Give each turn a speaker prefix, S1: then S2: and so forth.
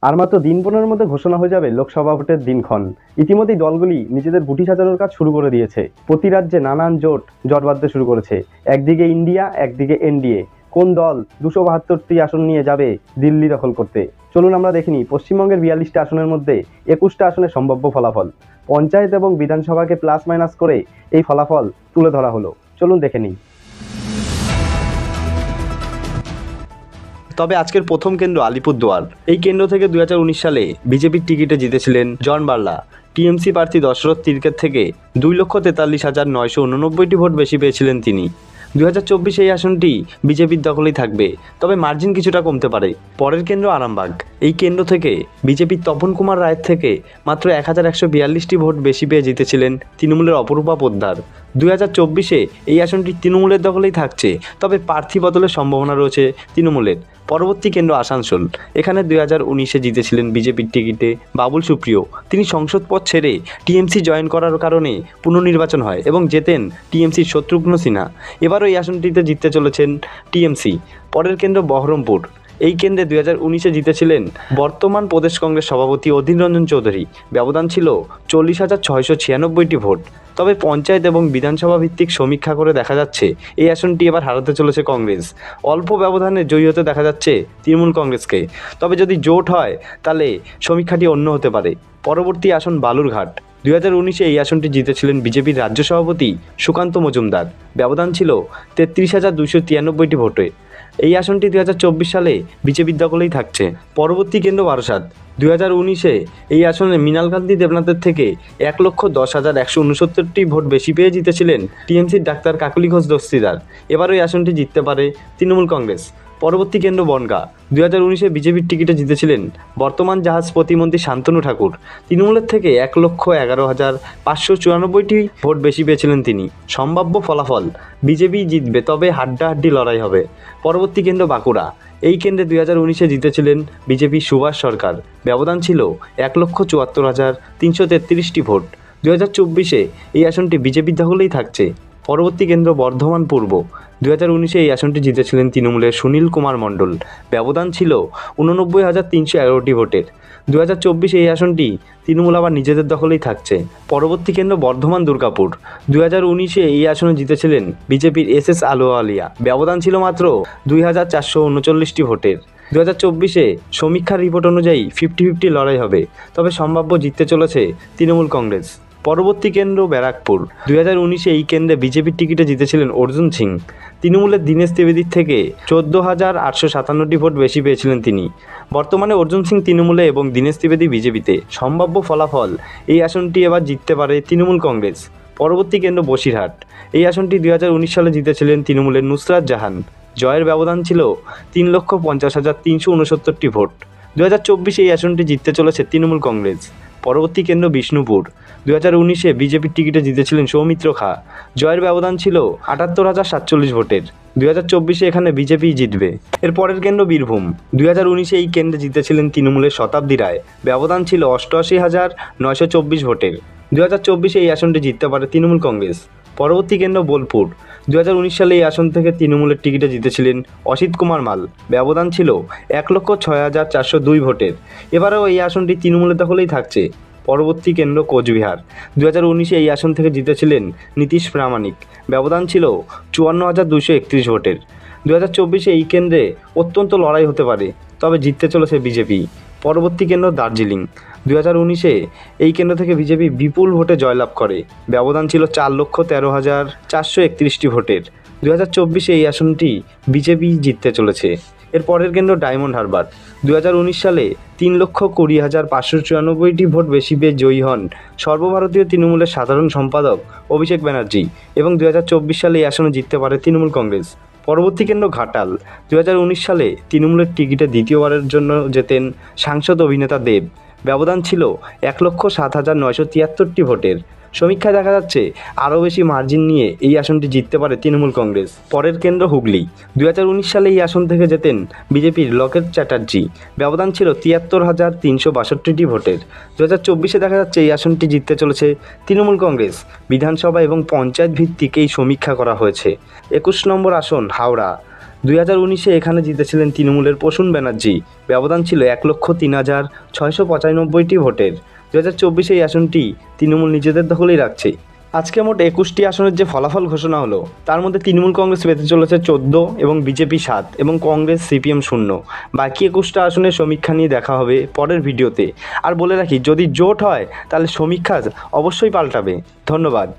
S1: আর মাত্র দিন 15-এর মধ্যে ঘোষণা হয়ে যাবে লোকসভা ভোটের দিনক্ষণ। ইতিমধ্যেই দলগুলি নিজেদের গুটি সাজানোর কাজ শুরু করে দিয়েছে। প্রতি রাজ্যে নানান জট বাঁধতে শুরু করেছে। একদিকে ইন্ডিয়া, একদিকে এনডিএ। কোন দল 272টি আসন নিয়ে যাবে দিল্লি দখল করতে? চলুন আমরা দেখে নিই পশ্চিমবঙ্গের 42টি আসনের মধ্যে 21টা আসনের সম্ভাব্য ফলাফল। পঞ্চায়েত এবং বিধানসভাকে প্লাস মাইনাস করে এই ফলাফল তুলে ধরা হলো। চলুন দেখে নিই। তবে আজকের প্রথম কেন্দ্র আলিপুরদুয়ার। এই কেন্দ্র থেকে 2019 সালে বিজেপির টিকিটে জিতেছিলেন জন বার্লা। টিএমসি প্রার্থী দশরথ তির্কের থেকে 2,43,989টি ভোট বেশি পেয়েছিলেন তিনি। 2024 এই আসনটি বিজেপির দখলেই থাকবে, তবে মার্জিন কিছুটা কমতে পারে। পরের কেন্দ্র আরামবাগ। এই কেন্দ্র থেকে বিজেপির তপন কুমার রায়ের থেকে মাত্র 1,142টি ভোট বেশি পেয়ে জিতেছিলেন তৃণমূলের অপরূপা পোদ্দার। 2024 এই আসনটি তৃণমূলের দখলেই থাকছে, তবে প্রার্থী বদলের সম্ভাবনা রয়েছে তৃণমূলের। পরবর্তী কেন্দ্র আসানসোল। এখানে 2019 জিতেছিলেন বিজেপির টিকিটে বাবুল সুপ্রিয়। তিনি সংসদ পদ ছেড়ে টিএমসি জয়েন করার কারণে পুনর্নির্বাচন হয় এবং জেতেন টিএমসির শত্রুঘ্ন সিনহা। এবারও এই আসনটিতে জিততে চলেছেন টিএমসি। পরের কেন্দ্র বহরমপুর। এই কেন্দ্রে 2019 জিতেছিলেন বর্তমান প্রদেশ কংগ্রেস সভাপতি অধীর রঞ্জন চৌধুরী। ব্যবধান ছিল 40,696টি ভোট। তবে পঞ্চায়েত এবং বিধানসভা ভিত্তিক সমীক্ষা করে দেখা যাচ্ছে এই আসনটি এবার হারাতে চলেছে কংগ্রেস। অল্প ব্যবধানে জয়ী হতে দেখা যাচ্ছে তৃণমূল কংগ্রেসকে। তবে যদি জোট হয় তাহলে সমীক্ষাটি অন্য হতে পারে। পরবর্তী আসন বালুরঘাট। 2019 এই আসনটি জিতেছিলেন বিজেপির রাজ্য সভাপতি সুকান্ত মজুমদার। ব্যবধান ছিল 33,293টি ভোটে। এই আসনটি 2024 সালে বিজেপির দখলেই থাকছে। পরবর্তী কেন্দ্র বারাসাত। 2019 এই আসনে মৃণালকান্তি দেবনাথের থেকে 1,10,169টি ভোট বেশি পেয়ে জিতেছিলেন টিএমসির ডাক্তার কাকলি ঘোষ দস্তিদার। এবারও এই আসনটি জিততে পারে তৃণমূল কংগ্রেস। পরবর্তী কেন্দ্র বনগাঁ। 2019 বিজেপির টিকিটে জিতেছিলেন বর্তমান জাহাজ প্রতিমন্ত্রী শান্তনু ঠাকুর। তৃণমূলের থেকে 1,11,594টি ভোট বেশি পেয়েছিলেন তিনি। সম্ভাব্য ফলাফল: বিজেপি জিতবে, তবে হাড্ডাহাড্ডি লড়াই হবে। পরবর্তী কেন্দ্র বাঁকুড়া। এই কেন্দ্রে 2019 জিতেছিলেন বিজেপি সুভাষ সরকার। ব্যবধান ছিল 1,74,333টি ভোট। 2024 এই আসনটি বিজেপির দখলেই থাকছে। পরবর্তী কেন্দ্র বর্ধমান পূর্ব। 2019 এই আসনটি জিতেছিলেন তৃণমূলের সুনীল কুমার মণ্ডল। ব্যবধান ছিল 89,311টি ভোটের। 2024 এই আসনটি তৃণমূল আবার নিজেদের দখলেই থাকছে। পরবর্তী কেন্দ্র বর্ধমান দুর্গাপুর। 2019 এই আসনে জিতেছিলেন বিজেপির SS আলুওয়ালিয়া। ব্যবধান ছিল মাত্র 2,439টি ভোটের। 2024 সমীক্ষার রিপোর্ট অনুযায়ী 50-50 লড়াই হবে, তবে সম্ভাব্য জিততে চলেছে তৃণমূল কংগ্রেস। পরবর্তী কেন্দ্র ব্যারাকপুর। 2019 এই কেন্দ্রে বিজেপির টিকিটে জিতেছিলেন অর্জুন সিং। তৃণমূলের দীনেশ ত্রিবেদীর থেকে 14,857টি ভোট বেশি পেয়েছিলেন তিনি। বর্তমানে অর্জুন সিং তৃণমূলে এবং দীনেশ ত্রিবেদী বিজেপিতে। সম্ভাব্য ফলাফল: এই আসনটি এবার জিততে পারে তৃণমূল কংগ্রেস। পরবর্তী কেন্দ্র বসিরহাট। এই আসনটি 2019 সালে জিতেছিলেন তৃণমূলের নুসরাত জাহান। জয়ের ব্যবধান ছিল 3,50,369টি ভোট। 2024 এই আসনটি জিততে চলেছে তৃণমূল কংগ্রেস। পরবর্তী কেন্দ্র বিষ্ণুপুর। 2019 বিজেপির টিকিটে জিতেছিলেন সৌমিত্র খাঁ। জয়ের ব্যবধান ছিল 78,047 ভোটের। 2024 এখানে বিজেপি জিতবে। এর পরের কেন্দ্র বীরভূম। 2019 এই কেন্দ্রে জিতেছিলেন তৃণমূলের শতাব্দী রায়। ব্যবধান ছিল 88,924 ভোটের। 2024 এই আসনটি জিততে পারে তৃণমূল কংগ্রেস। পরবর্তী কেন্দ্র বোলপুর। 2019 সালে এই আসন থেকে তৃণমূলের টিকিটে জিতেছিলেন অসিত কুমার মাল। ব্যবধান ছিল 1,06,402 ভোটের। এবারেও এই আসনটি তৃণমূলের দখলেই থাকছে। পরবর্তী কেন্দ্র কোচবিহার। 2019 এই আসন থেকে জিতেছিলেন নীতিশ প্রামাণিক। ব্যবধান ছিল 54,231 ভোটের। 2024 এই কেন্দ্রে অত্যন্ত লড়াই হতে পারে, তবে জিততে চলেছে বিজেপি। পরবর্তী কেন্দ্র দার্জিলিং। 2019 এই কেন্দ্র থেকে বিজেপি বিপুল ভোটে জয়লাভ করে। ব্যবধান ছিল 4,13,431টি ভোটের। 2024 এই আসনটি বিজেপি জিততে চলেছে। এর পরের কেন্দ্র ডায়মন্ড হারবার। 2019 সালে 3,20,594টি ভোট বেশি পেয়ে জয়ী হন সর্বভারতীয় তৃণমূলের সাধারণ সম্পাদক অভিষেক ব্যানার্জি এবং 2024 সালে এই আসনে জিততে পারে তৃণমূল কংগ্রেস। পরবর্তী কেন্দ্র ঘাটাল। 2019 সালে তৃণমূলের টিকিটে দ্বিতীয়বারের জন্য জেতেন সাংসদ অভিনেতা দেব। ব্যবধান ছিল 1,07,973টি ভোটের। সমীক্ষায় দেখা যাচ্ছে আরও বেশি মার্জিন নিয়ে এই আসনটি জিততে পারে তৃণমূল কংগ্রেস। পরের কেন্দ্র হুগলি। 2019 সালে এই আসন থেকে জেতেন বিজেপির লকেট চ্যাটার্জি। ব্যবধান ছিল 73,362টি ভোটের। 2024 দেখা যাচ্ছে এই আসনটি জিততে চলেছে তৃণমূল কংগ্রেস। বিধানসভা এবং পঞ্চায়েত ভিত্তিক এই সমীক্ষা করা হয়েছে। 21 নম্বর আসন হাওড়া। 2019-এ এখানে জিতেছিলেন তৃণমূলের প্রসূন ব্যানার্জি। ব্যবধান ছিল 1,03,695টি ভোটের। 2024-এ এই আসনটি তৃণমূল নিজেদের দখলেই রাখছে। আজকে মোট 21টি আসনের যে ফলাফল ঘোষণা হলো তার মধ্যে তৃণমূল কংগ্রেস পেতে চলেছে 14 এবং বিজেপি 7 এবং কংগ্রেস সিপিএম 0। বাকি 21টা আসনের সমীক্ষা নিয়ে দেখা হবে পরের ভিডিওতে। আর বলে রাখি, যদি জোট হয় তাহলে সমীক্ষা অবশ্যই পাল্টাবে। ধন্যবাদ।